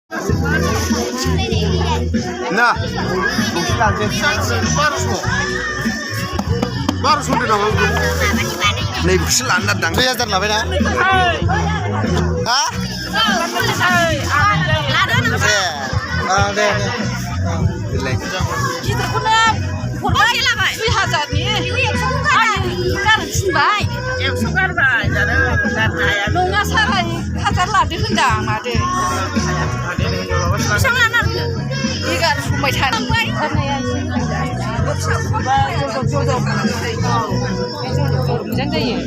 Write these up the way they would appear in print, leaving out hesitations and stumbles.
না 1200 টাকা नै बुकसो लानो नारदां 2000 लाबाय ना हा दे गिदिरखौनो हरबाय 2000नि गारनो थिनबाय 100 गारबाय जानो गारनो हाया नङा साराय 1000 लादो होनदां मादो बेसेबां लानो आरो 11 संबाय थानो गारनाया मोजां जायो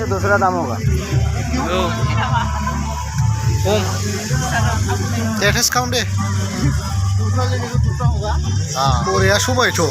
दूसरा दाम होगा एड्रेस काउंट दे बरिया समायथ'